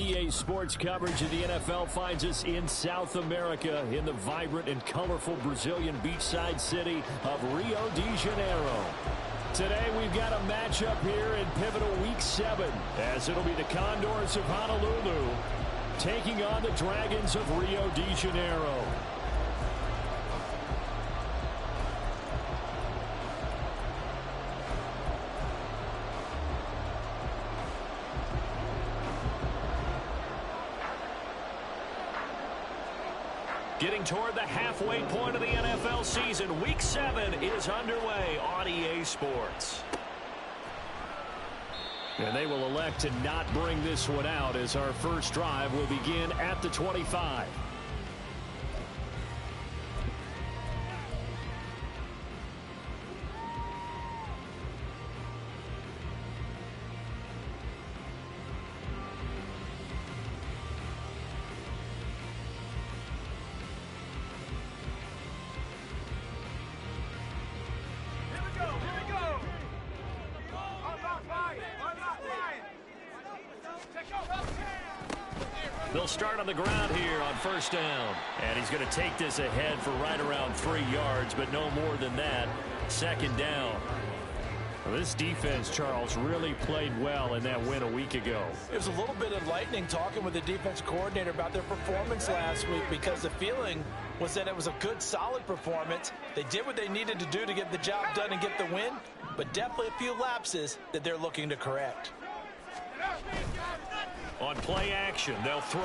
RDA Sports coverage of the NFL finds us in South America in the vibrant and colorful Brazilian beachside city of Rio de Janeiro. Today we've got a matchup here in pivotal Week 7 as it'll be the Condors of Honolulu taking on the Dragons of Rio de Janeiro. Getting toward the halfway point of the NFL season, Week 7 is underway on EA Sports. And they will elect to not bring this one out as our first drive will begin at the 25. They'll start on the ground here on first down. And he's going to take this ahead for right around 3 yards, but no more than that. Second down. Well, this defense, Charles, really played well in that win a week ago. It was a little bit enlightening talking with the defense coordinator about their performance last week because the feeling was that it was a good, solid performance. They did what they needed to do to get the job done and get the win, but definitely a few lapses that they're looking to correct. On play action, they'll throw.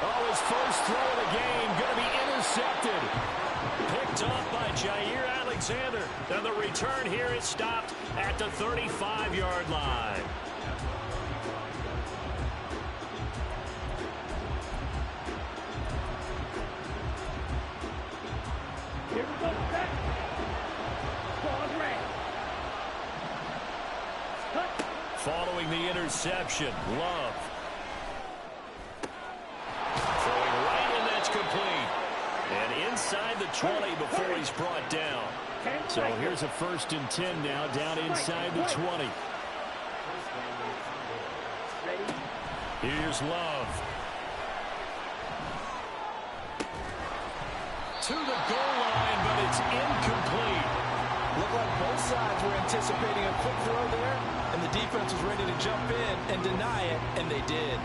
Oh, his first throw of the game going to be intercepted. Picked off by Jair Alexander. And the return here is stopped at the 35-yard line. Here we go, back. Following the interception, Love. Throwing right, and that's complete. And inside the 20 before he's brought down. So here's a 1st and 10 now, down inside the 20. Here's Love. To the goal line, but it's incomplete. Looked like both sides were anticipating a quick throw there, and the defense was ready to jump in and deny it, and they did.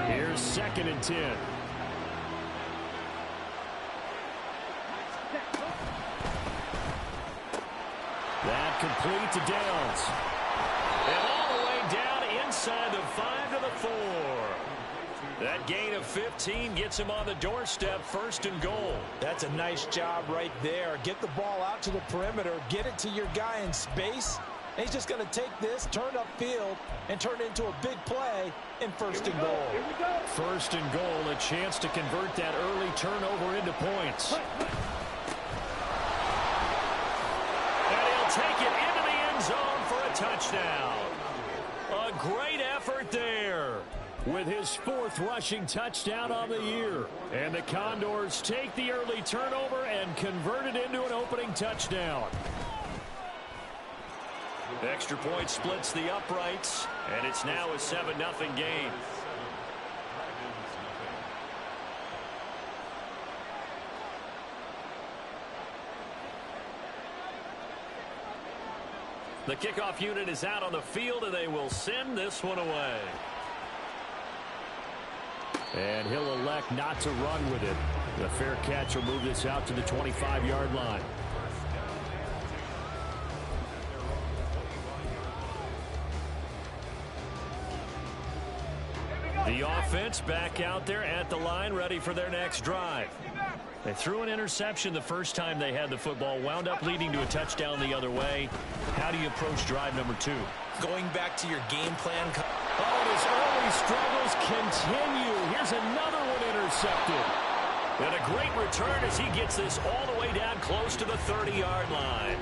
Here's 2nd and 10. That complete to Downs. And all the way down inside the 5 to the 4. That gain of 15 gets him on the doorstep, 1st and goal. That's a nice job right there. Get the ball out to the perimeter, get it to your guy in space, and he's just going to take this, turn upfield, and turn it into a big play in 1st and goal. 1st and goal, a chance to convert that early turnover into points. And he'll take it into the end zone for a touchdown. A great effort there with his 4th rushing touchdown on the year. And the Condors take the early turnover and convert it into an opening touchdown. Extra point splits the uprights, and it's now a 7-0 game. The kickoff unit is out on the field, and they will send this one away. And he'll elect not to run with it. The fair catch will move this out to the 25-yard line. The offense back out there at the line, ready for their next drive. They threw an interception the first time they had the football, wound up leading to a touchdown the other way. How do you approach drive number 2? Going back to your game plan. Oh, his early struggles continue. Here's another one intercepted. And a great return as he gets this all the way down close to the 30-yard line.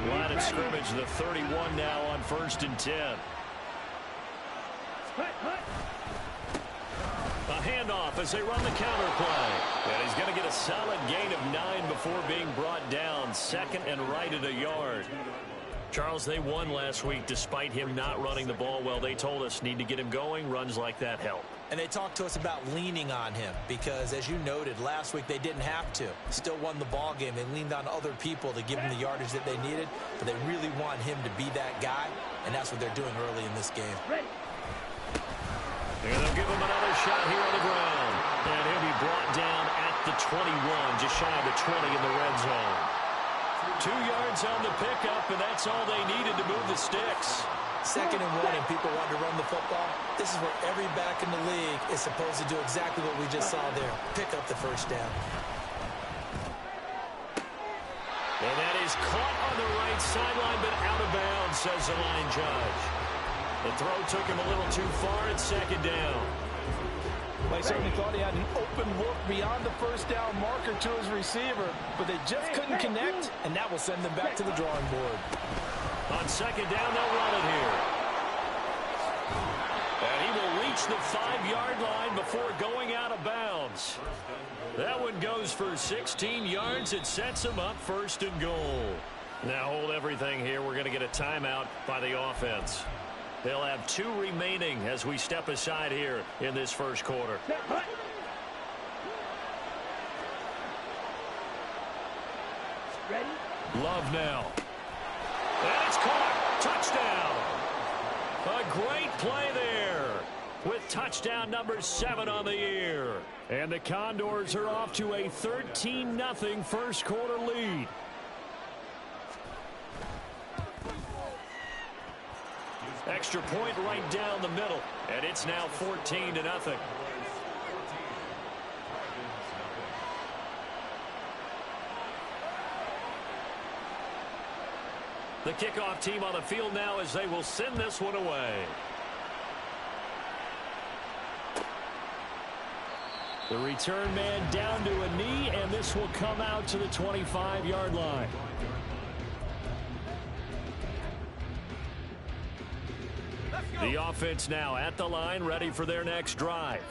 Line of line of scrimmage, the 31 now on 1st and 10. A handoff as they run the counter play. And he's going to get a solid gain of 9 before being brought down. 2nd and right at a yard. Charles, they won last week despite him not running the ball well. They told us need to get him going. Runs like that help. And they talked to us about leaning on him because, as you noted, last week they didn't have to. Still won the ball game. They leaned on other people to give him the yardage that they needed, but they really want him to be that guy, and that's what they're doing early in this game. And they'll give him another shot here on the ground. And he'll be brought down at the 21, just shy of the 20 in the red zone. 2 yards on the pickup, and that's all they needed to move the sticks. 2nd and 1, and people want to run the football. This is where every back in the league is supposed to do exactly what we just saw there. Pick up the first down. And that is caught on the right sideline, but out of bounds, says the line judge. The throw took him a little too far at 2nd down. They certainly thought he had an open look beyond the first down marker to his receiver, but they just couldn't connect, and that will send them back to the drawing board. On 2nd down, they'll run it here. And he will reach the 5-yard line before going out of bounds. That one goes for 16 yards. It sets him up 1st and goal. Now hold everything here. We're going to get a timeout by the offense. They'll have 2 remaining as we step aside here in this first quarter. Ready? Love now. And it's caught. Touchdown. A great play there with touchdown number 7 on the year. And the Condors are off to a 13-0 first quarter lead. Extra point right down the middle, and it's now 14-0. The kickoff team on the field now as they will send this one away. The return man down to a knee, and this will come out to the 25-yard line. The offense now at the line, ready for their next drive.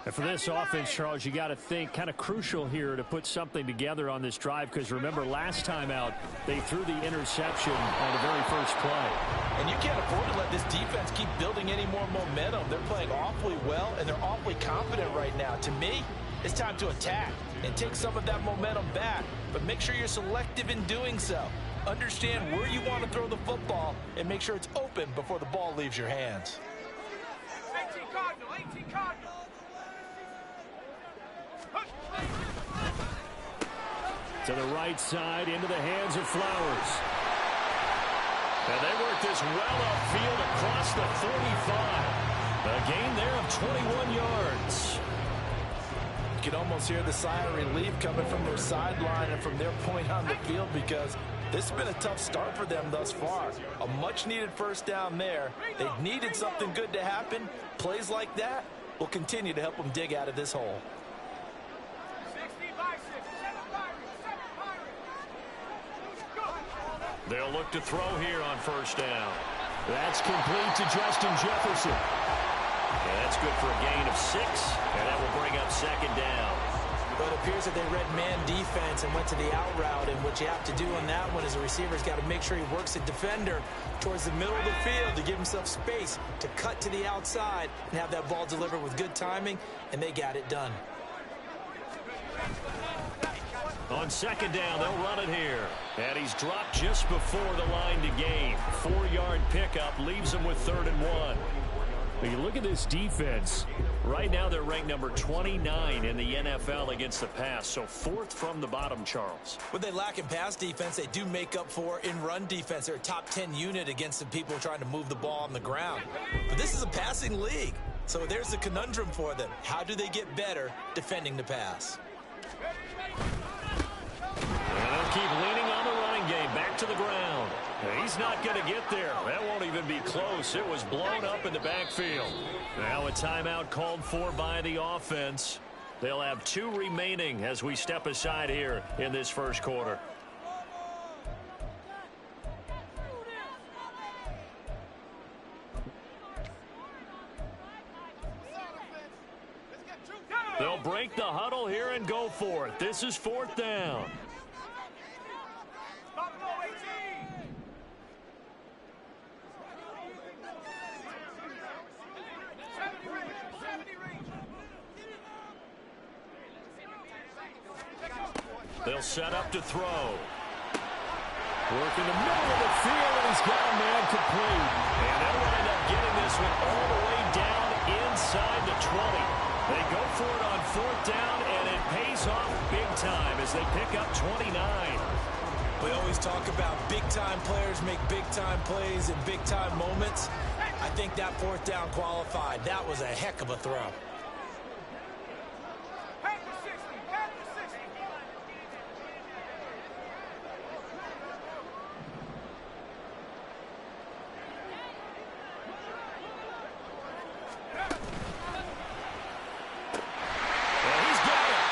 And for this offense, Charles, you got to think kind of crucial here to put something together on this drive, because remember last time out they threw the interception on the very first play. And you can't afford to let this defense keep building any more momentum. They're playing awfully well, and they're awfully confident right now. To me, it's time to attack and take some of that momentum back, but make sure you're selective in doing so. Understand where you want to throw the football and make sure it's open before the ball leaves your hands. 18 Cardinal, 18 Cardinal. To the right side, into the hands of Flowers. And they work this well upfield across the 45. A gain there of 21 yards. You can almost hear the sigh of relief coming from their sideline and from their point on the field, because this has been a tough start for them thus far. A much-needed first down there. They needed something good to happen. Plays like that will continue to help them dig out of this hole. They'll look to throw here on first down. That's complete to Justin Jefferson. And that's good for a gain of 6, and that will bring up 2nd down. But it appears that they read man defense and went to the out route, and what you have to do on that one is the receiver's got to make sure he works the defender towards the middle of the field to give himself space to cut to the outside and have that ball delivered with good timing, and they got it done. On 2nd down, they'll run it here. And he's dropped just before the line to gain. 4-yard pickup leaves him with 3rd and 1. But you look at this defense. Right now they're ranked number 29 in the NFL against the pass. So 4th from the bottom, Charles. When they lack in pass defense, they do make up for in run defense. They're a top 10 unit against the people trying to move the ball on the ground. But this is a passing league. So there's the conundrum for them. How do they get better defending the pass? And they'll keep leaning on the running game. Back to the ground. He's not going to get there. That won't even be close. It was blown up in the backfield. Now a timeout called for by the offense. They'll have 2 remaining as we step aside here in this first quarter. They'll break the huddle here and go for it. This is 4th down. Buffalo 18. They'll set up to throw. Work in the middle of the field, and he's got a man complete. And they'll end up getting this one all the way down inside the 20. They go for it on 4th down, and it pays off big time as they pick up 29. We always talk about big-time players make big-time plays in big-time moments. I think that 4th down qualified. That was a heck of a throw. Back to 60. Back to 60. Well, he's got it.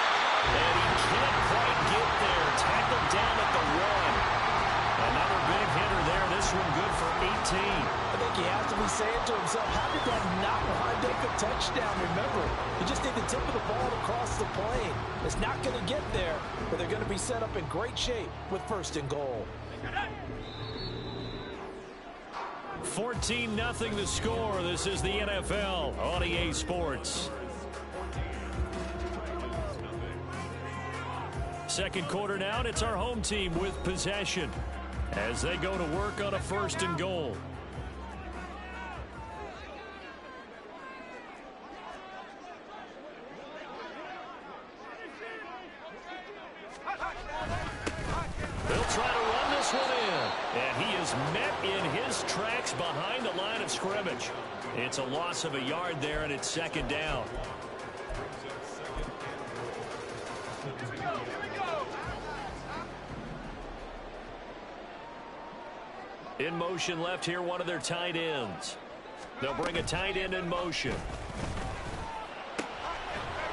And he can't quite get there. Tackled down at the 1. Another big hitter there. This one good for 18. I think he has to be saying to himself, how did that not wind up a touchdown? Remember, you just need the tip of the ball to cross the plane. It's not going to get there, but they're going to be set up in great shape with 1st and goal. 14-0 the score. This is the NFL on EA Sports. Second quarter now, and it's our home team with possession as they go to work on a 1st and goal. They'll try to run this one in, and he is met in his tracks behind the line of scrimmage. It's a loss of a yard there, and it's 2nd down. In motion left here, one of their tight ends. They'll bring a tight end in motion.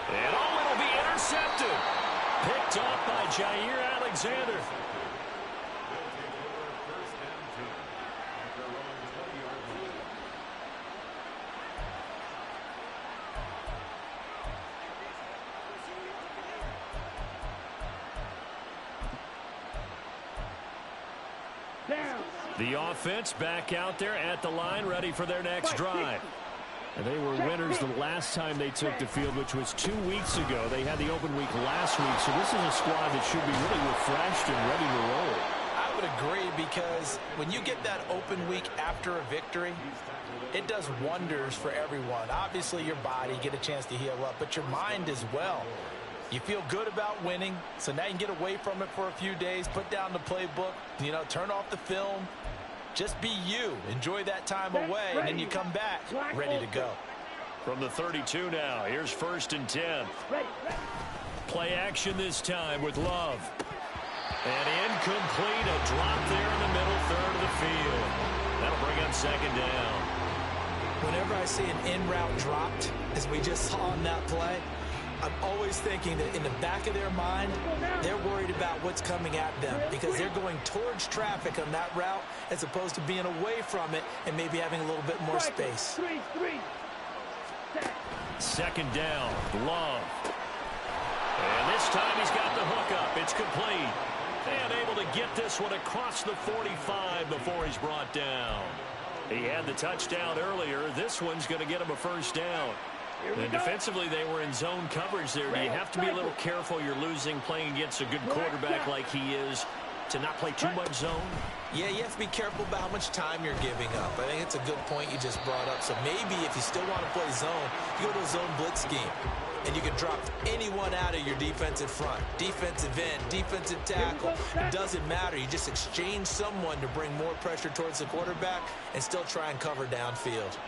And it'll be intercepted. Picked off by Jair Alexander. The offense back out there at the line, ready for their next drive. And they were winners the last time they took the field, which was 2 weeks ago. They had the open week last week, so this is a squad that should be really refreshed and ready to roll. I would agree, because when you get that open week after a victory, it does wonders for everyone. Obviously, your body, get a chance to heal up, but your mind as well. You feel good about winning, so now you can get away from it for a few days, put down the playbook, turn off the film. Just be you. Enjoy that time away, and then you come back ready to go. From the 32 now, here's 1st and 10. Play action this time with Love. And incomplete, a drop there in the middle third of the field. That'll bring up 2nd down. Whenever I see an in-route dropped, as we just saw on that play, I'm always thinking that in the back of their mind, they're worried about what's coming at them, because they're going towards traffic on that route as opposed to being away from it and maybe having a little bit more space. 2nd down, Love. And this time he's got the hook up. It's complete. And able to get this one across the 45 before he's brought down. He had the touchdown earlier. This one's going to get him a 1st down. And defensively, they were in zone coverage there. Do you have to be a little careful? You're losing playing against a good quarterback like he is to not play too much zone? Yeah, you have to be careful about how much time you're giving up. I think it's a good point you just brought up. So maybe if you still want to play zone, you go to a zone blitz scheme. And you can drop anyone out of your defensive front. Defensive end, defensive tackle. It doesn't matter. You just exchange someone to bring more pressure towards the quarterback and still try and cover downfield.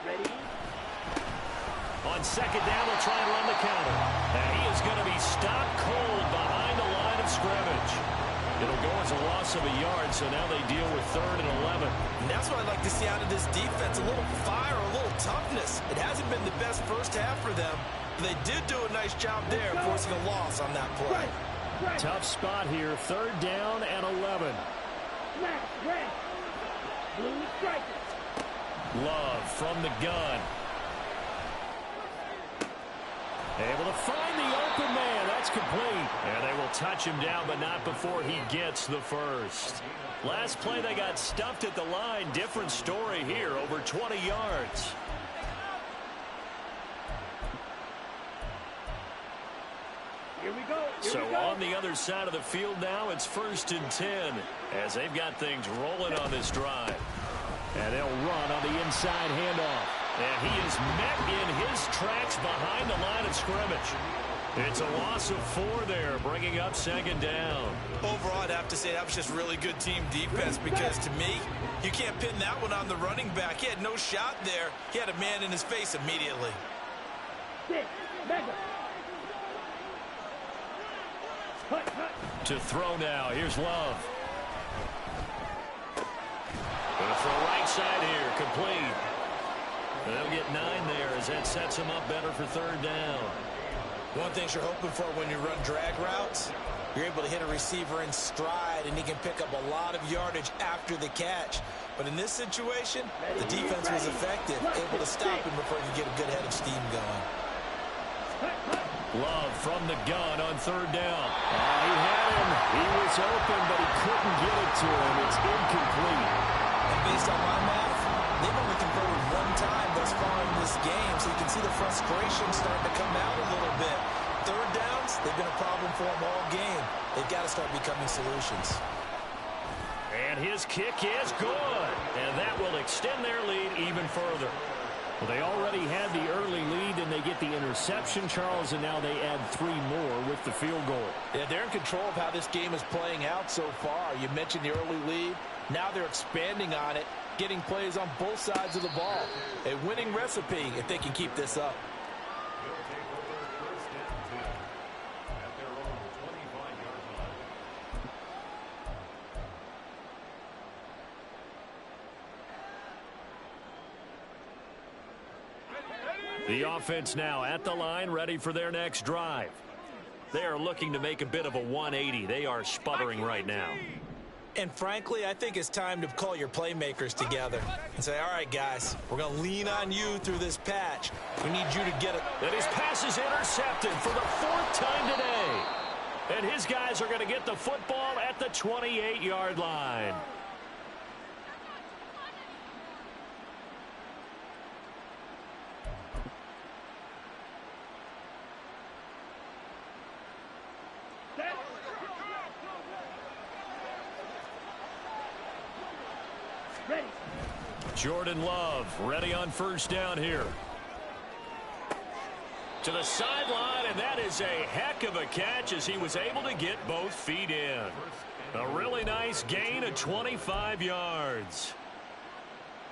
Ready? On 2nd down, they'll try and run the counter. And he is going to be stopped cold behind the line of scrimmage. It'll go as a loss of a yard, so now they deal with 3rd and 11. And that's what I'd like to see out of this defense, a little fire, a little toughness. It hasn't been the best first half for them, but they did do a nice job there, forcing a loss on that play. Tough spot here, 3rd down and 11. Blue striker. Love from the gun. Able to find the open man. That's complete. And they will touch him down, but not before he gets the first. Last play, they got stuffed at the line. Different story here, over 20 yards. Here we go. So on the other side of the field now, it's 1st and 10 as they've got things rolling on this drive. And they'll run on the inside handoff. And he is met in his tracks behind the line of scrimmage. It's a loss of 4 there, bringing up 2nd down. Overall, I'd have to say that was just really good team defense because, to me, you can't pin that one on the running back. He had no shot there. He had a man in his face immediately. To throw now. Here's Love. Gonna throw right side here. Complete. They'll get 9 there as that sets him up better for 3rd down. One thing you're hoping for when you run drag routes, you're able to hit a receiver in stride, and he can pick up a lot of yardage after the catch. But in this situation, the defense was effective, able to stop him before he could get a good head of steam going. Love from the gun on 3rd down. He had him. He was open, but he couldn't get it to him. It's incomplete. And based on my math, they've only converted 1 time thus far in this game, so you can see the frustration starting to come out a little bit. 3rd downs, they've been a problem for them all game. They've got to start becoming solutions. And his kick is good. And that will extend their lead even further. Well, they already had the early lead, and they get the interception, Charles, and now they add 3 more with the field goal. Yeah, they're in control of how this game is playing out so far. You mentioned the early lead. Now they're expanding on it, getting plays on both sides of the ball. A winning recipe if they can keep this up. The offense now at the line, ready for their next drive. They are looking to make a bit of a 180. They are sputtering right now. And frankly, I think it's time to call your playmakers together and say, all right, guys, we're going to lean on you through this patch. We need you to get it. And his pass is intercepted for the 4th time today. And his guys are going to get the football at the 28-yard line. Jordan Love ready on 1st down here. To the sideline, and that is a heck of a catch as he was able to get both feet in. A really nice gain of 25 yards.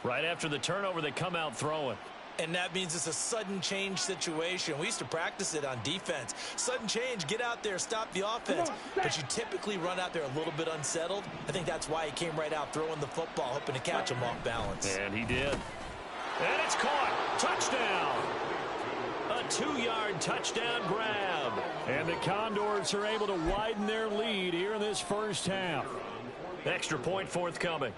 Right after the turnover, they come out throwing. And that means it's a sudden change situation. We used to practice it on defense. Sudden change, get out there, stop the offense. But you typically run out there a little bit unsettled. I think that's why he came right out throwing the football, hoping to catch him off balance. And he did. And it's caught. Touchdown. A 2-yard touchdown grab. And the Condors are able to widen their lead here in this first half. Extra point forthcoming.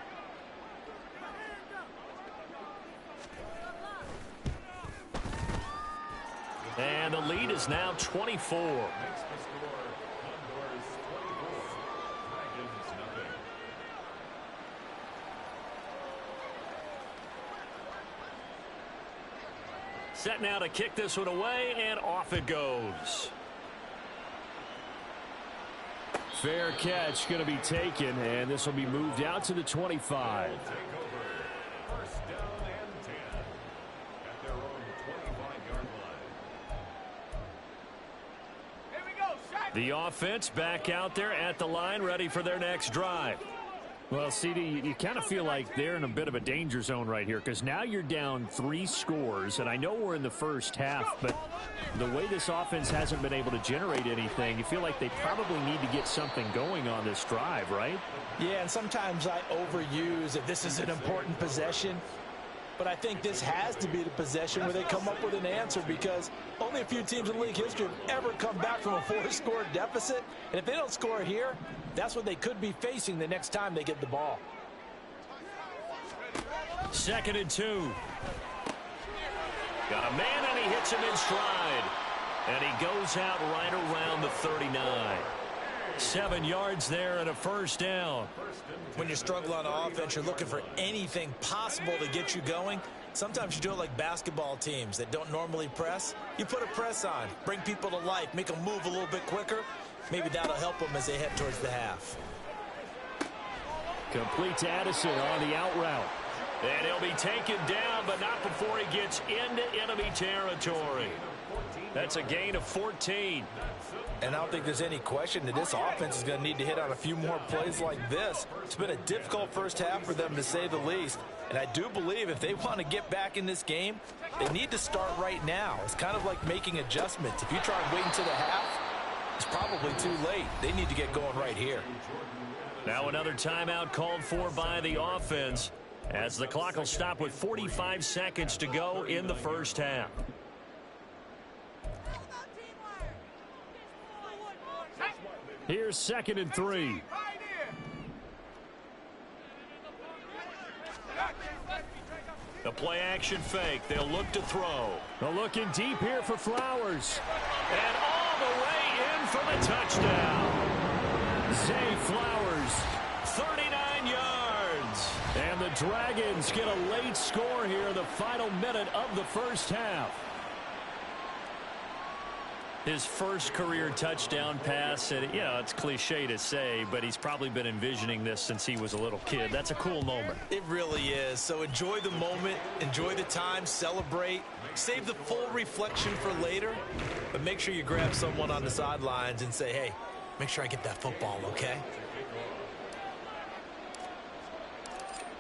And the lead is now 24. Set now to kick this one away, and off it goes. Fair catch going to be taken, and this will be moved out to the 25. The offense back out there at the line, ready for their next drive. Well, CD, you kind of feel like they're in a bit of a danger zone right here because now you're down 3 scores, and I know we're in the first half, but the way this offense hasn't been able to generate anything, you feel like they probably need to get something going on this drive, right? Yeah, and sometimes I overuse if this is an important possession. But I think this has to be the possession where they come up with an answer because only a few teams in league history have ever come back from a 4-score deficit. And if they don't score here, that's what they could be facing the next time they get the ball. 2nd and 2. Got a man, and he hits him in stride. And he goes out right around the 39. 7 yards there and a first down. When you struggle on offense, you're looking for anything possible to get you going. Sometimes you do it like basketball teams that don't normally press. You put a press on, bring people to life, make them move a little bit quicker. Maybe that'll help them as they head towards the half. Complete to Addison on the out route. And he'll be taken down, but not before he gets into enemy territory. That's a gain of 14. And I don't think there's any question that this offense is going to need to hit on a few more plays like this. It's been a difficult first half for them, to say the least. And I do believe if they want to get back in this game, they need to start right now. It's kind of like making adjustments. If you try and wait until the half, it's probably too late. They need to get going right here. Now another timeout called for by the offense, as the clock will stop with 45 seconds to go in the first half. Here's 2nd and 3. The play action fake. They'll look to throw. They're looking deep here for Flowers. And all the way in for the touchdown. Zay Flowers, 39 yards. And the Dragons get a late score here in the final minute of the first half. His first career touchdown pass, and it's cliche to say, but he's probably been envisioning this since he was a little kid. That's a cool moment. It really is. So enjoy the moment, enjoy the time, celebrate, save the full reflection for later, but make sure you grab someone on the sidelines and say, hey, make sure I get that football, okay?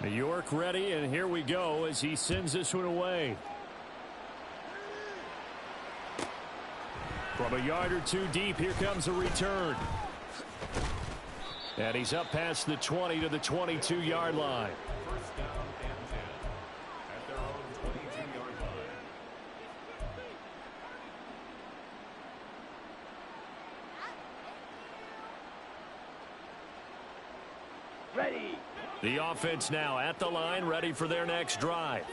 New York ready, and here we go as he sends this one away. From a yard or two deep, here comes a return. And he's up past the 20 to the 22-yard line. First down and 10 at their own 22-yard line. Ready. The offense now at the line, ready for their next drive.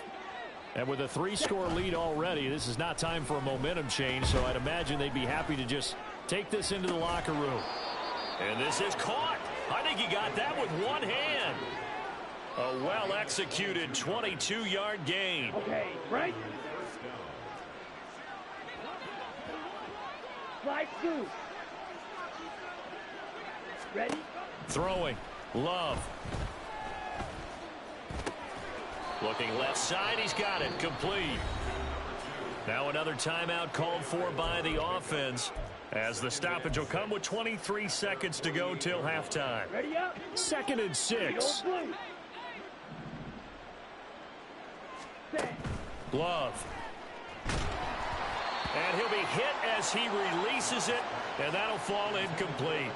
And with a 3-score lead already, this is not time for a momentum change, so I'd imagine they'd be happy to just take this into the locker room. And this is caught. I think he got that with one hand. A well-executed 22-yard gain. Okay, right. Slide 2. Ready. Throwing. Love. Looking left side, he's got it, complete. Now another timeout called for by the offense, as the stoppage will come with 23 seconds to go till halftime. Ready up. 2nd and 6. Love. And he'll be hit as he releases it, and that'll fall incomplete.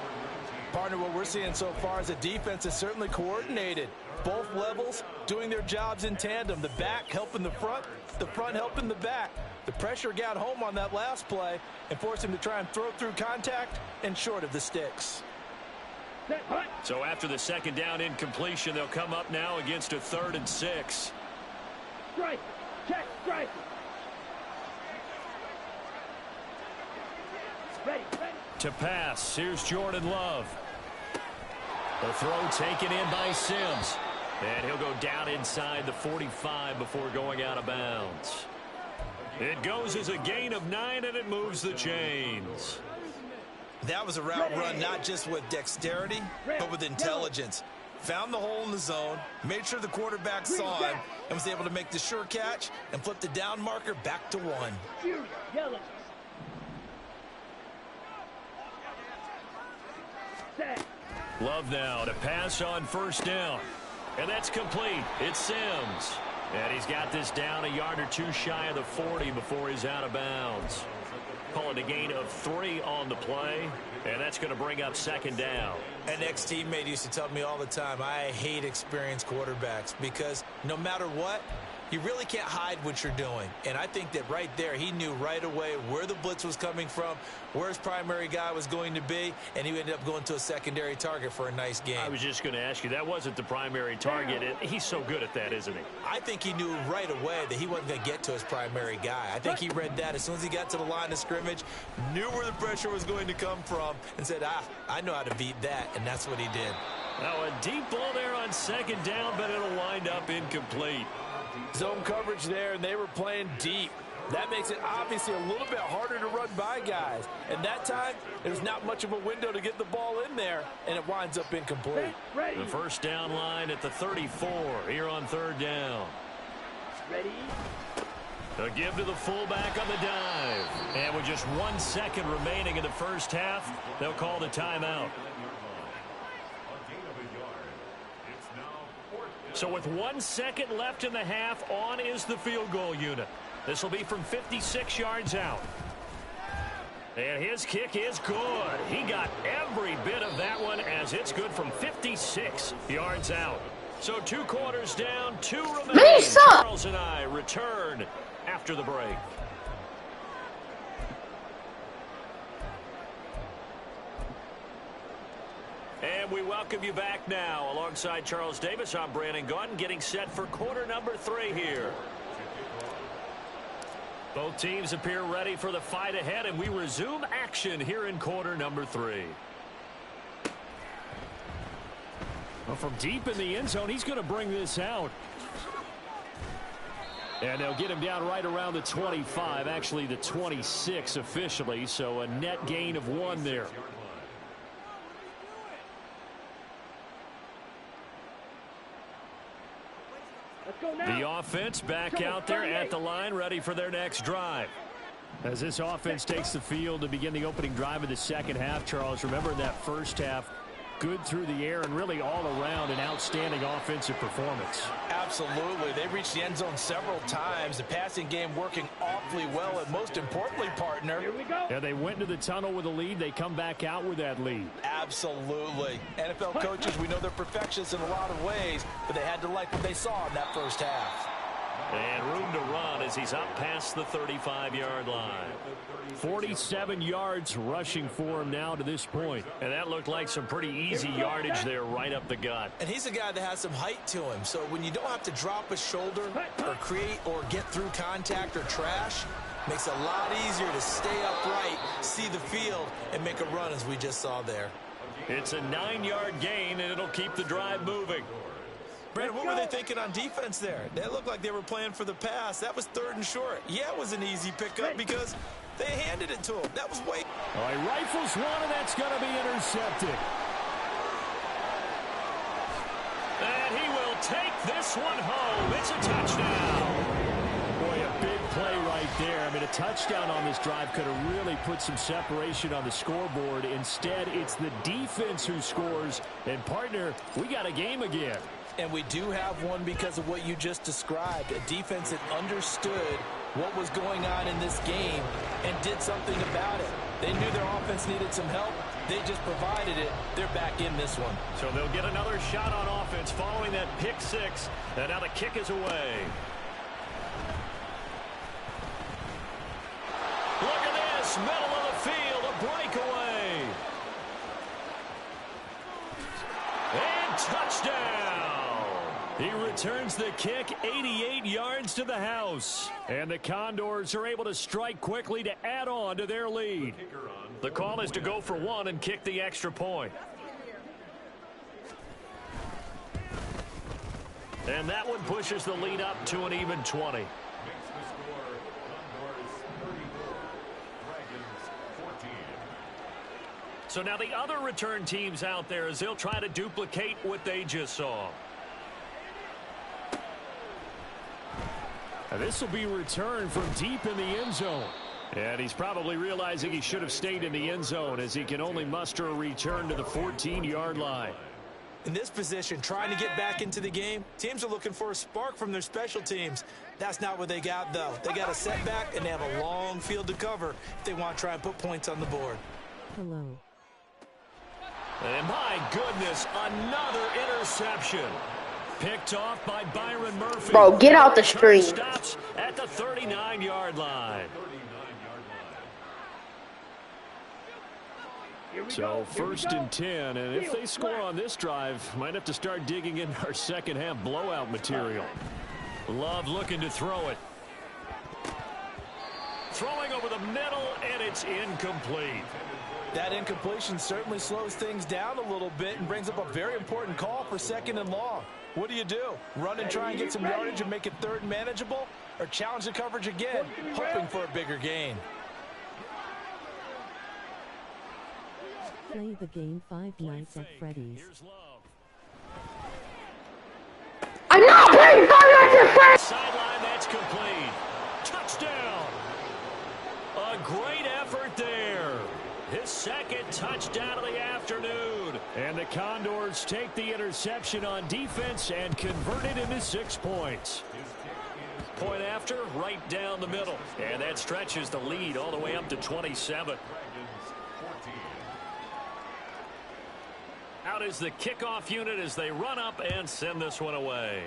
Partner, what we're seeing so far is the defense is certainly coordinated. Both levels doing their jobs in tandem. The back helping the front helping the back. The pressure got home on that last play and forced him to try and throw through contact and short of the sticks. So after the 2nd down incompletion, they'll come up now against a 3rd and 6. Strike. Check. Strike. Ready. To pass, here's Jordan Love. The throw taken in by Sims. And he'll go down inside the 45 before going out of bounds. It goes as a gain of 9, and it moves the chains. That was a route run not just with dexterity, but with intelligence. Found the hole in the zone, made sure the quarterback saw him, and was able to make the sure catch and flip the down marker back to 1. Yellow. Set. Love now to pass on 1st down. And that's complete. It's Sims. And he's got this down a yard or two shy of the 40 before he's out of bounds. Calling a gain of 3 on the play. And that's going to bring up 2nd down. An ex-teammate used to tell me all the time, I hate experienced quarterbacks because no matter what, you really can't hide what you're doing. And I think that right there, he knew right away where the blitz was coming from, where his primary guy was going to be, and he ended up going to a secondary target for a nice game. I was just going to ask you, that wasn't the primary target, and he's so good at that, isn't he? I think he knew right away that he wasn't going to get to his primary guy. I think he read that as soon as he got to the line of scrimmage, knew where the pressure was going to come from, and said, I know how to beat that, and that's what he did. Now a deep ball there on second down, but it'll wind up incomplete. Zone coverage there, and they were playing deep. That makes it obviously a little bit harder to run by guys. And that time, there's not much of a window to get the ball in there, and it winds up incomplete. Ready. The first down line at the 34 here on third down. Ready. A give to the fullback on the dive. And with just 1 second remaining in the first half, they'll call the timeout. So with 1 second left in the half, on is the field goal unit. This will be from 56 yards out. And his kick is good. He got every bit of that one as it's good from 56 yards out. So 2 quarters down, 2 remaining. Charles and I return after the break. And we welcome you back now. Alongside Charles Davis, I'm Brandon Gaudin, getting set for quarter number 3 here. Both teams appear ready for the fight ahead, and we resume action here in quarter number 3. Well, from deep in the end zone, he's going to bring this out. And they'll get him down right around the 25, actually the 26 officially, so a net gain of 1 there. The offense back out there at the line, ready for their next drive. As this offense takes the field to begin the opening drive of the second half, Charles, remember in that first half, good through the air and really all around an outstanding offensive performance. Absolutely. They reached the end zone several times. The passing game working awfully well, and most importantly, partner. Here we go. Yeah, they went to the tunnel with a lead. They come back out with that lead. Absolutely. NFL coaches, we know they're perfectionists in a lot of ways, but they had to like what they saw in that first half. And room to run as he's up past the 35-yard line. 47 yards rushing for him now to this point. And that looked like some pretty easy yardage there right up the gut. And he's a guy that has some height to him. So when you don't have to drop a shoulder or create or get through contact or trash, makes it a lot easier to stay upright, see the field, and make a run as we just saw there. It's a 9-yard gain, and it'll keep the drive moving. Brandon, what were they thinking on defense there? They looked like they were playing for the pass. That was 3rd and short. Yeah, it was an easy pickup because they handed it to him. That was way. All right, rifles one, and that's going to be intercepted. And he will take this one home. It's a touchdown. Boy, a big play right there. I mean, a touchdown on this drive could have really put some separation on the scoreboard. Instead, it's the defense who scores. And, partner, we got a game again. And we do have one because of what you just described. A defense that understood what was going on in this game and did something about it. They knew their offense needed some help. They just provided it. They're back in this one. So they'll get another shot on offense following that pick 6. And now the kick is away. Look at this, middle of the field, a breakaway. And touchdown. He returns the kick 88 yards to the house. And the Condors are able to strike quickly to add on to their lead. The call is to go for 1 and kick the extra point. And that one pushes the lead up to an even 20. So now the other return teams out there as they'll try to duplicate what they just saw. And this will be returned from deep in the end zone. And he's probably realizing he should have stayed in the end zone as he can only muster a return to the 14-yard line. In this position, trying to get back into the game, teams are looking for a spark from their special teams. That's not what they got, though. They got a setback, and they have a long field to cover if they want to try and put points on the board. Hello. And my goodness, another interception. Picked off by Byron Murphy. Bro, get out the stream. Stops at the 39-yard line. So 1st and 10, and if they score on this drive, might have to start digging in our second half blowout material. Love looking to throw it. Throwing over the middle, and it's incomplete. That incompletion certainly slows things down a little bit and brings up a very important call for 2nd and long. What do? Run and try and get some yardage and make it 3rd and manageable, or challenge the coverage again, hoping for a bigger gain? Play the game Five Nights at Freddy's. I'm not playing Five Nights at Freddy's! Sideline, that's complete. Touchdown. A great effort there. His 2nd touchdown of the afternoon. And the Condors take the interception on defense and convert it into 6 points. Point after, right down the middle. And that stretches the lead all the way up to 27. Out is the kickoff unit as they run up and send this one away.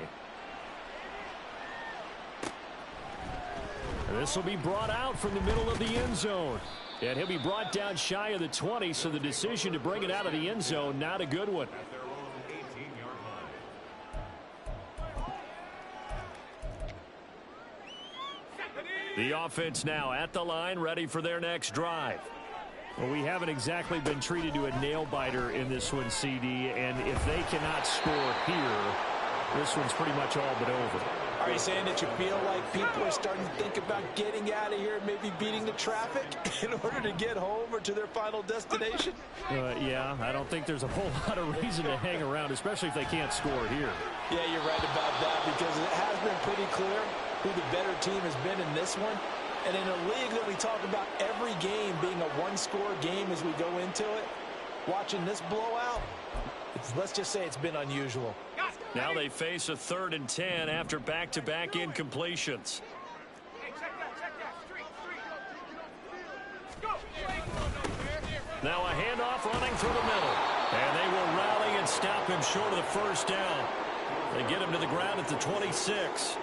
This will be brought out from the middle of the end zone. And he'll be brought down shy of the 20, so the decision to bring it out of the end zone, not a good one. The offense now at the line, ready for their next drive. Well, we haven't exactly been treated to a nail-biter in this one, CD, and if they cannot score here, this one's pretty much all but over. Are you saying that you feel like people are starting to think about getting out of here and maybe beating the traffic in order to get home or to their final destination? Yeah, I don't think there's a whole lot of reason to hang around, especially if they can't score here. Yeah, you're right about that, because it has been pretty clear who the better team has been in this one. And in a league that we talk about every game being a one-score game as we go into it, watching this blowout, let's just say it's been unusual. Now they face a 3rd and 10 after back-to-back incompletions. Now a handoff running through the middle. And they will rally and stop him short of the 1st down. They get him to the ground at the 26.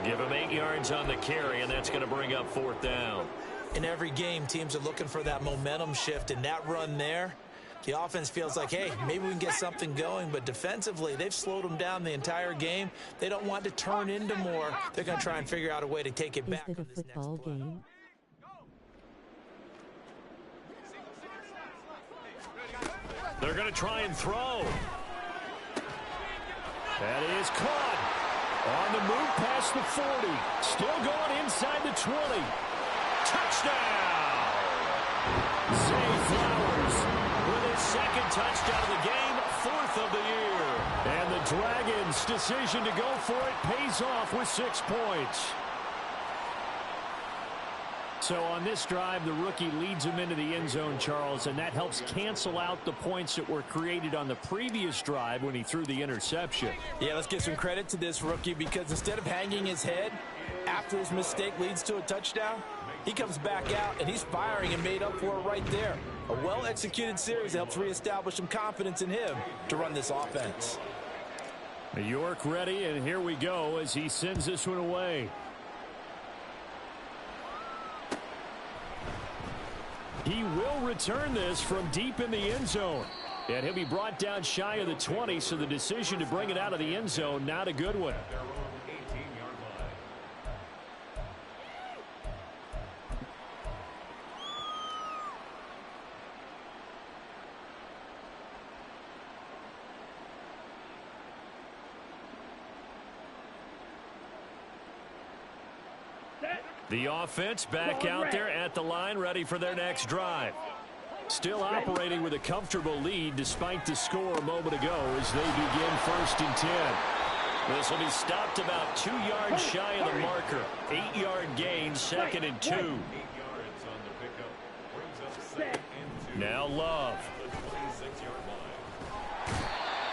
Give him 8 yards on the carry, and that's going to bring up 4th down. In every game, teams are looking for that momentum shift, and that run there, the offense feels like, hey, maybe we can get something going, but defensively, they've slowed them down the entire game. They don't want to turn into more. They're going to try and figure out a way to take it back. Is it a football game? They're going to try and throw. That is caught. On the move past the 40. Still going inside the 20. Touchdown! Zay Flowers with his 2nd touchdown of the game, 4th of the year. And the Dragons' decision to go for it pays off with 6 points. So on this drive, the rookie leads him into the end zone, Charles, and that helps cancel out the points that were created on the previous drive when he threw the interception. Yeah, let's give some credit to this rookie, because instead of hanging his head after his mistake leads to a touchdown, he comes back out and he's firing and made up for it right there. A well-executed series helps reestablish some confidence in him to run this offense. York ready, and here we go as he sends this one away. He will return this from deep in the end zone. And he'll be brought down shy of the 20, so the decision to bring it out of the end zone, not a good one. The offense back out there at the line, ready for their next drive. Still operating with a comfortable lead despite the score a moment ago as they begin 1st and 10. This will be stopped about 2 yards shy of the marker. 8-yard gain, 2nd and 2. Now Love.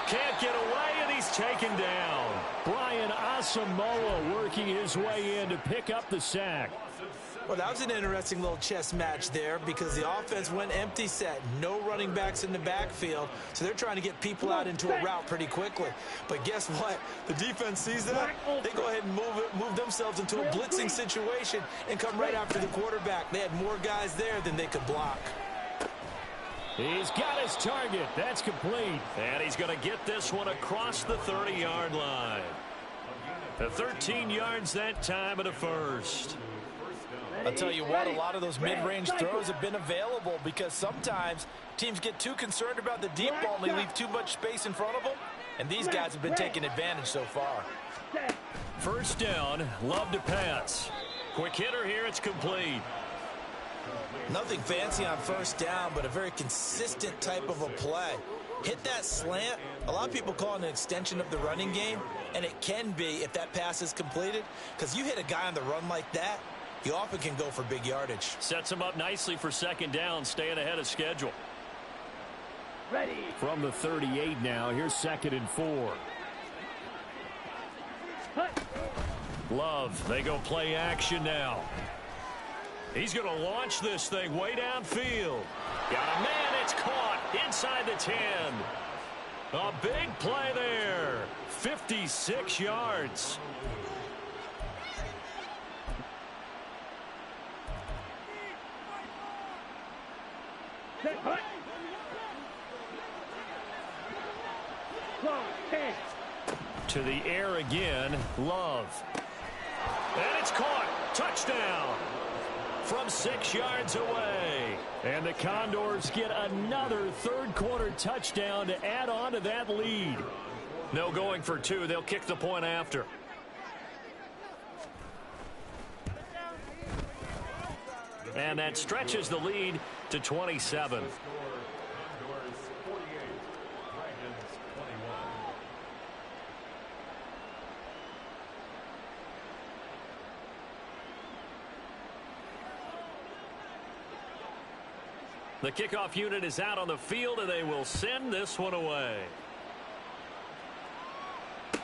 Can't get away, and he's taken down. Brian Asamoah working his way in to pick up the sack. Well, that was an interesting little chess match there because the offense went empty set. No running backs in the backfield, so they're trying to get people out into a route pretty quickly. But guess what? The defense sees that. They go ahead and move themselves into a blitzing situation and come right after the quarterback. They had more guys there than they could block. He's got his target. That's complete. And he's going to get this one across the 30-yard line. The 13 yards that time of the first. I'll tell you what, a lot of those mid-range throws have been available because sometimes teams get too concerned about the deep ball and they leave too much space in front of them. And these guys have been taking advantage so far. First down, Love to pass. Quick hitter here, it's complete. Nothing fancy on first down, but a very consistent type of a play. Hit that slant. A lot of people call it an extension of the running game, and it can be if that pass is completed, because you hit a guy on the run like that, you often can go for big yardage. Sets him up nicely for second down, staying ahead of schedule. Ready. From the 38 now, here's 2nd and 4. Love, they go play action now. He's going to launch this thing way downfield. Got a man, it's caught inside the 10. A big play there. 56 yards. Set, hut. Close, 10. To the air again, Love. And it's caught. Touchdown. From 6 yards away. And the Condors get another third-quarter touchdown to add on to that lead. No going for 2. They'll kick the point after. And that stretches the lead to 27. Condors 48, Dragons 21. The kickoff unit is out on the field, and they will send this one away.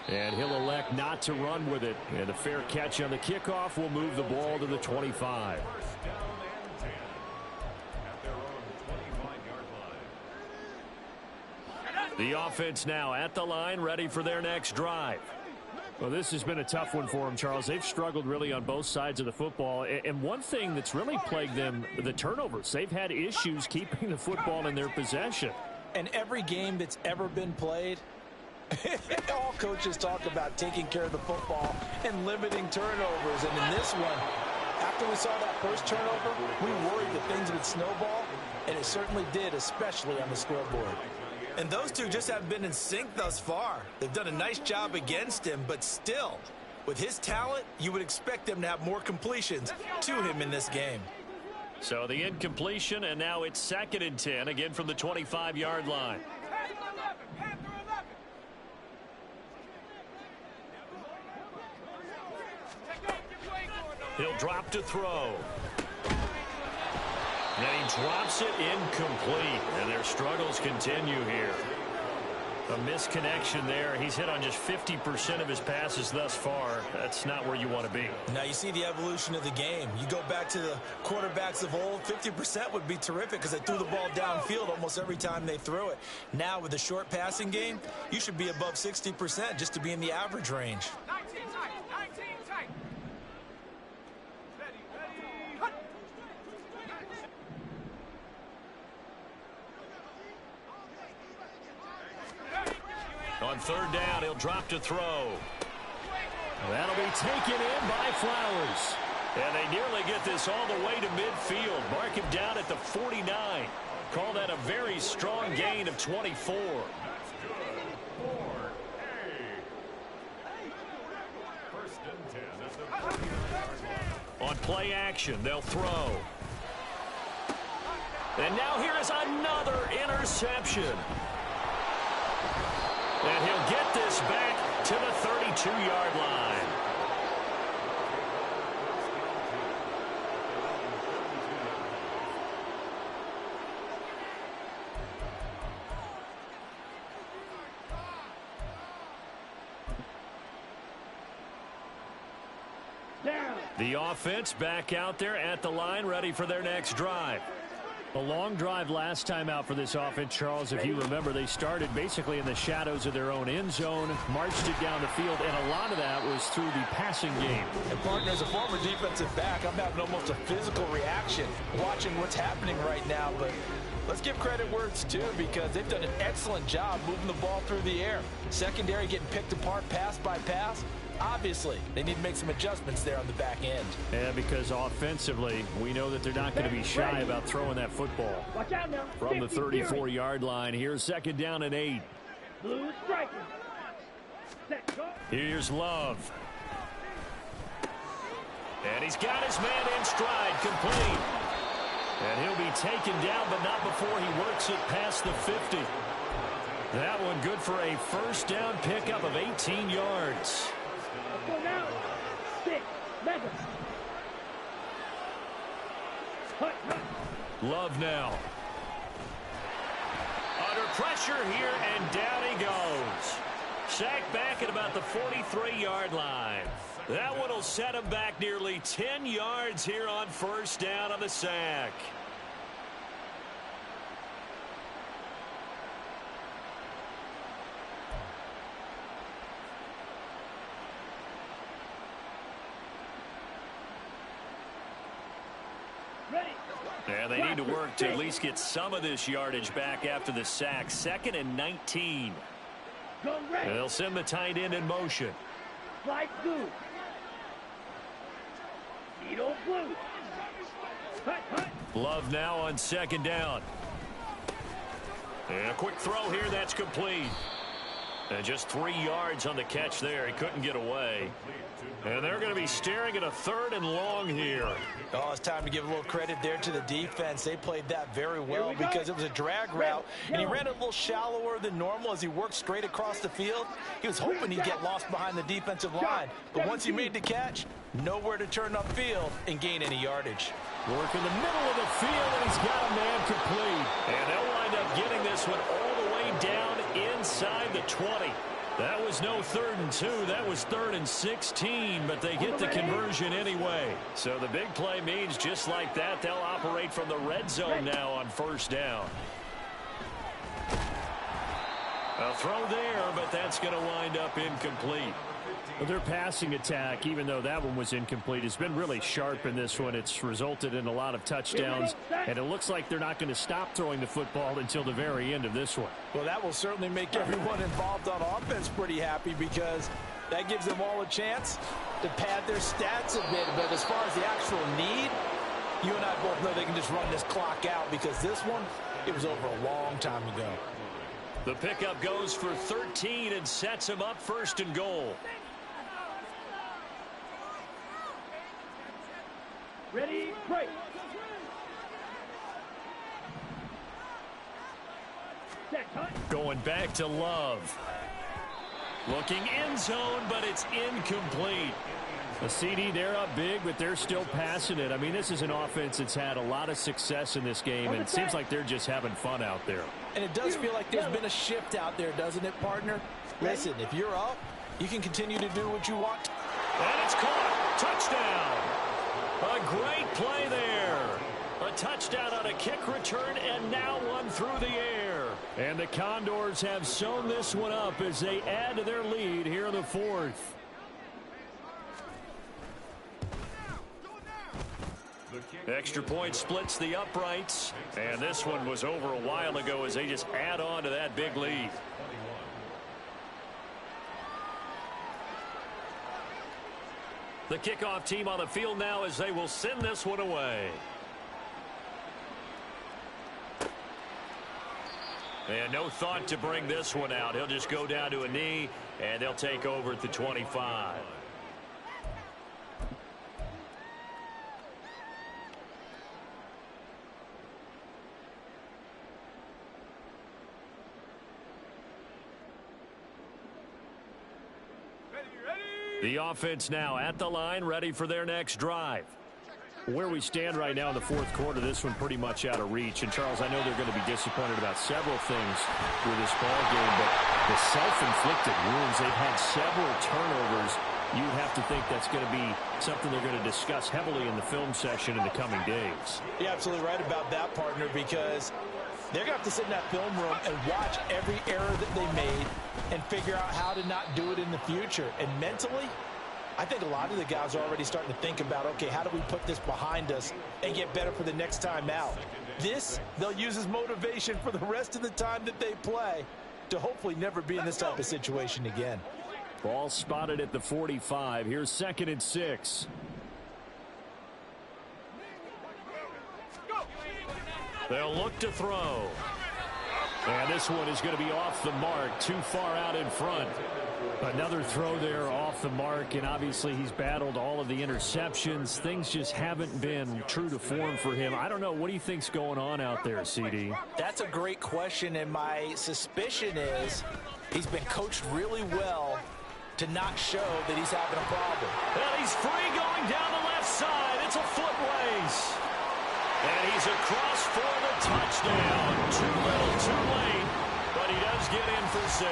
And he'll elect not to run with it. And a fair catch on the kickoff will move the ball to the 25. First down and 10 at their own 25-yard line. The offense now at the line, ready for their next drive. Well, this has been a tough one for them, Charles. They've struggled really on both sides of the football. And one thing that's really plagued them, the turnovers. They've had issues keeping the football in their possession. And every game that's ever been played, all coaches talk about taking care of the football and limiting turnovers. And in this one, after we saw that first turnover, we worried that things would snowball, and it certainly did, especially on the scoreboard. And those two just haven't been in sync thus far. They've done a nice job against him, but still, with his talent, you would expect them to have more completions to him in this game. So the incompletion, and now it's 2nd and 10, again from the 25-yard line. He'll drop to throw. Then he drops it incomplete, and their struggles continue here. A misconnection there. He's hit on just 50% of his passes thus far. That's not where you want to be. Now you see the evolution of the game. You go back to the quarterbacks of old, 50% would be terrific because they threw the ball downfield almost every time they threw it. Now with the short passing game, you should be above 60% just to be in the average range. 19 tight. On 3rd down, he'll drop to throw. That'll be taken in by Flowers. And they nearly get this all the way to midfield. Mark him down at the 49. Call that a very strong gain of 24. That's good for first and 10 at the 40-yard line. On play action, they'll throw. And now here is another interception. And he'll get this back to the 32-yard line. Down. The offense back out there at the line, ready for their next drive. A long drive last time out for this offense, Charles. If you remember, they started basically in the shadows of their own end zone, marched it down the field, and a lot of that was through the passing game. And, partner, as a former defensive back, I'm having almost a physical reaction watching what's happening right now. But let's give credit where it's due, because they've done an excellent job moving the ball through the air. Secondary getting picked apart pass by pass. Obviously, they need to make some adjustments there on the back end. Yeah, because offensively, we know that they're not going to be shy about throwing that football. Watch out now. From the 34-yard line, here's 2nd down and 8. Blue striker. Set, go. Here's Love. And he's got his man in stride, complete. And he'll be taken down, but not before he works it past the 50. That one good for a 1st down pickup of 18 yards. Let's go now. 6, mega. Hut, hut. Love now. Under pressure here, and down he goes. Sacked back at about the 43-yard line. That one will set him back nearly 10 yards here on 1st down on the sack. And they need to work to at least get some of this yardage back after the sack. 2nd and 19. They'll send the tight end in motion. Slide blue. Needle blue. Hut, hut. Love now on 2nd down. And a quick throw here, that's complete. And just 3 yards on the catch there. He couldn't get away. And they're going to be staring at a 3rd and long here. Oh, it's time to give a little credit there to the defense. They played that very well because it was a drag route, and he ran a little shallower than normal as he worked straight across the field. He was hoping he'd get lost behind the defensive line, but once he made the catch, nowhere to turn upfield and gain any yardage. Work in the middle of the field, and he's got a man complete. And they'll wind up getting this one all the way down inside the 20. That was no 3rd and 2. That was 3rd and 16, but they get the conversion anyway. So the big play means just like that, they'll operate from the red zone now on 1st down. A throw there, but that's going to wind up incomplete. Well, their passing attack, even though that one was incomplete, has been really sharp in this one. It's resulted in a lot of touchdowns, and it looks like they're not going to stop throwing the football until the very end of this one. Well, that will certainly make everyone involved on offense pretty happy, because that gives them all a chance to pad their stats a bit. But as far as the actual need, you and I both know they can just run this clock out, because this one, it was over a long time ago. The pickup goes for 13 and sets him up 1st and goal. Ready, break. Set, hut. Going back to Love. Looking end zone, but it's incomplete. The CD, they're up big, but they're still passing it. I mean, this is an offense that's had a lot of success in this game, and it seems like they're just having fun out there. And it does feel like there's been a shift out there, doesn't it, partner? Listen, if you're up, you can continue to do what you want. And it's caught. Touchdown. A great play there. A touchdown on a kick return, and now one through the air. And the Condors have sewn this one up as they add to their lead here in the 4th. Extra point splits the uprights, and this one was over a while ago as they just add on to that big lead. The kickoff team on the field now as they will send this one away. And no thought to bring this one out. He'll just go down to a knee, and they'll take over at the 25. The offense now at the line, ready for their next drive. Where we stand right now in the 4th quarter, this one pretty much out of reach. And, Charles, I know they're going to be disappointed about several things with this ball game, but the self-inflicted wounds, they've had several turnovers you'd have to think that's going to be something they're going to discuss heavily in the film session in the coming days. You're absolutely right about that, partner, because they're going to have to sit in that film room and watch every error that they made and figure out how to not do it in the future. And mentally, I think a lot of the guys are already starting to think about, okay, how do we put this behind us and get better for the next time out? This, they'll use as motivation for the rest of the time that they play to hopefully never be in this type of situation again. Ball spotted at the 45. Here's 2nd and 6. They'll look to throw. And this one is going to be off the mark, too far out in front. Another throw there off the mark, and obviously he's battled all of the interceptions. Things just haven't been true to form for him. I don't know. What do you think's going on out there, CD? That's a great question, and my suspicion is he's been coached really well to not show that he's having a problem. And he's free going down the left side. It's a foot race. And he's across for the touchdown. Too little, too late. But he does get in for 6.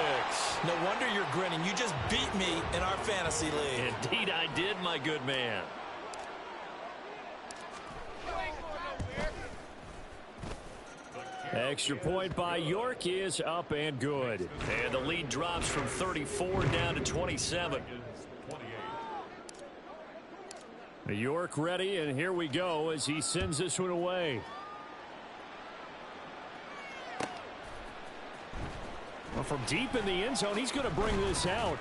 No wonder you're grinning. You just beat me in our fantasy league. Indeed I did, my good man. Extra point by York is up and good. And the lead drops from 34 down to 27. York ready, and here we go as he sends this one away. Well, from deep in the end zone, he's going to bring this out.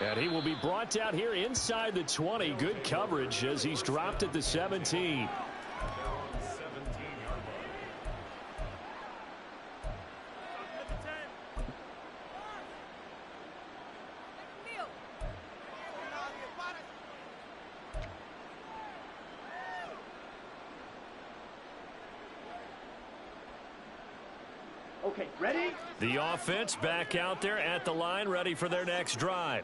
And he will be brought out here inside the 20. Good coverage as he's dropped at the 17. Okay, ready? The offense back out there at the line, ready for their next drive.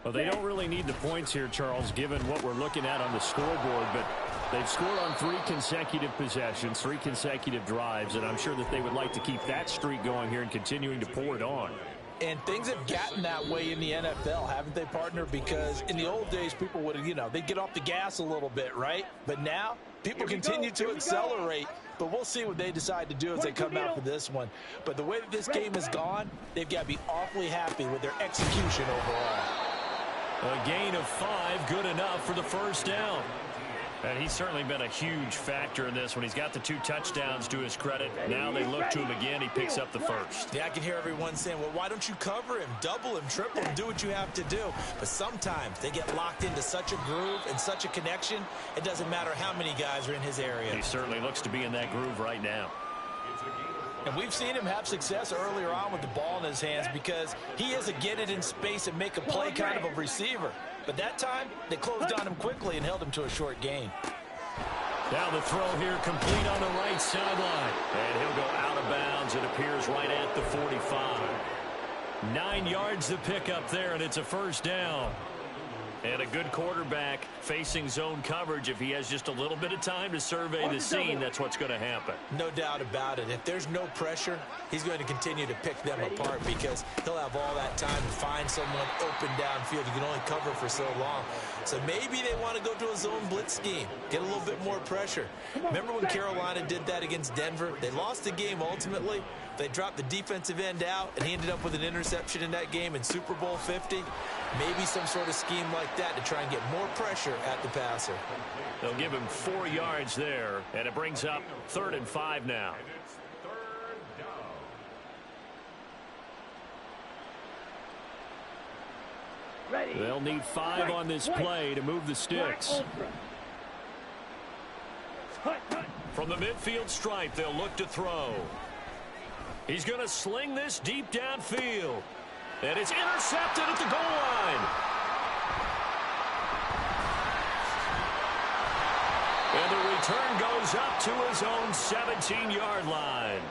Well, they don't really need the points here, Charles, given what we're looking at on the scoreboard, but they've scored on 3 consecutive possessions, 3 consecutive drives, and I'm sure that they would like to keep that streak going here and continuing to pour it on. And things have gotten that way in the NFL, haven't they, partner? Because in the old days, people would, they'd get off the gas a little bit, right? But now, people continue to accelerate. But we'll see what they decide to do as they come out for this one. But the way that this game has gone, they've got to be awfully happy with their execution overall. A gain of 5, good enough for the first down. And he's certainly been a huge factor in this when he's got the 2 touchdowns to his credit. Now they look to him again. He picks up the first. Yeah, I can hear everyone saying, well, why don't you cover him, double him, triple him, do what you have to do. But sometimes they get locked into such a groove and such a connection, it doesn't matter how many guys are in his area. He certainly looks to be in that groove right now. And we've seen him have success earlier on with the ball in his hands because he is a get it in space and make a play kind of a receiver. But that time, they closed on him quickly and held him to a short gain. Now the throw here complete on the right sideline. And he'll go out of bounds. It appears right at the 45. 9 yards to pick up there, and it's a first down. And a good quarterback facing zone coverage. If he has just a little bit of time to survey the scene, that's what's going to happen. No doubt about it. If there's no pressure, he's going to continue to pick them apart because he'll have all that time to find someone open downfield. You can only cover for so long. So maybe they want to go to a zone blitz scheme, get a little bit more pressure. Remember when Carolina did that against Denver? They lost the game ultimately. They dropped the defensive end out, and he ended up with an interception in that game in Super Bowl 50. Maybe some sort of scheme like that to try and get more pressure at the passer. They'll give him 4 yards there, and it brings up 3rd and 5 now. Ready. They'll need 5 on this play to move the sticks. From the midfield stripe, they'll look to throw. He's going to sling this deep downfield. And it's intercepted at the goal line. And the return goes up to his own 17-yard line.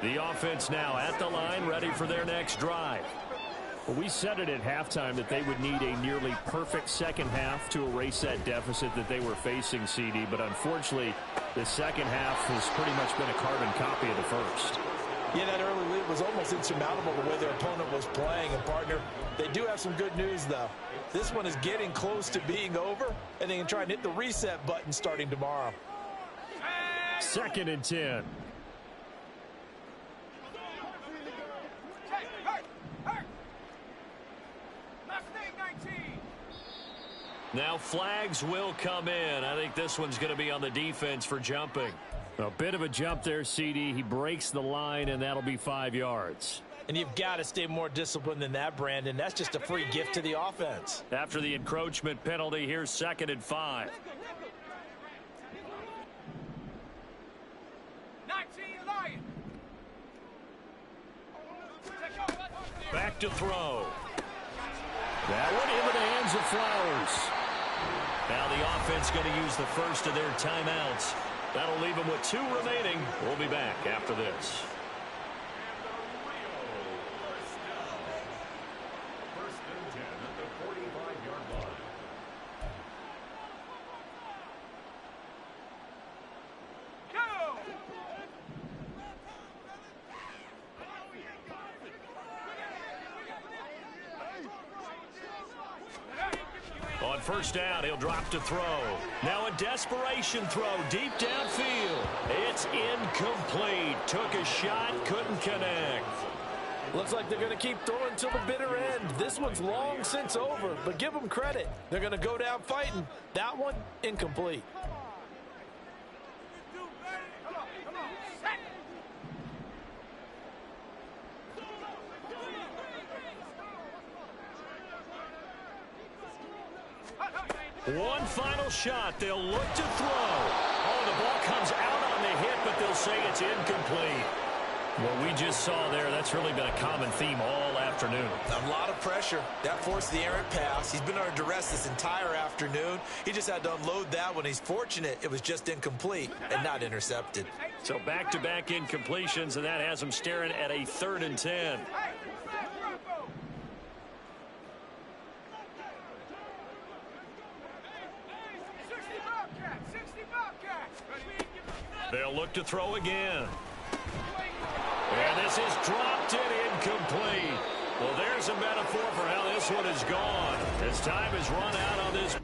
The offense now at the line, ready for their next drive. Well, we said it at halftime that they would need a nearly perfect second half to erase that deficit that they were facing, CD. But unfortunately, the second half has pretty much been a carbon copy of the first. Yeah, that early lead was almost insurmountable the way their opponent was playing. And, partner, they do have some good news, though. This one is getting close to being over, and they can try and hit the reset button starting tomorrow. 2nd and 10. Now flags will come in. I think this one's going to be on the defense for jumping. A bit of a jump there, CD. He breaks the line, and that'll be 5 yards. And you've got to stay more disciplined than that, Brandon. That's just a free gift to the offense. After the encroachment penalty, here's 2nd and 5. 19 Lions. Back to throw. That one into the hands of Flowers. Now the offense going to use the first of their timeouts. That'll leave them with 2 remaining. We'll be back after this. First and 10 at the 45-yard line. On first down, he'll drop to throw. Now a desperation throw deep downfield. It's incomplete. Took a shot, couldn't connect. Looks like they're going to keep throwing till the bitter end. This one's long since over, but give them credit. They're going to go down fighting. That one, incomplete. One final shot. They'll look to throw. Oh, the ball comes out on the hit, but they'll say it's incomplete. What we just saw there, that's really been a common theme all afternoon. A lot of pressure. That forced the errant pass. He's been under duress this entire afternoon. He just had to unload that one. He's fortunate it was just incomplete and not intercepted. So back-to-back incompletions, and that has him staring at a 3rd and 10. They'll look to throw again. And this is dropped in incomplete. Well, there's a metaphor for how this one is gone. As time has run out on this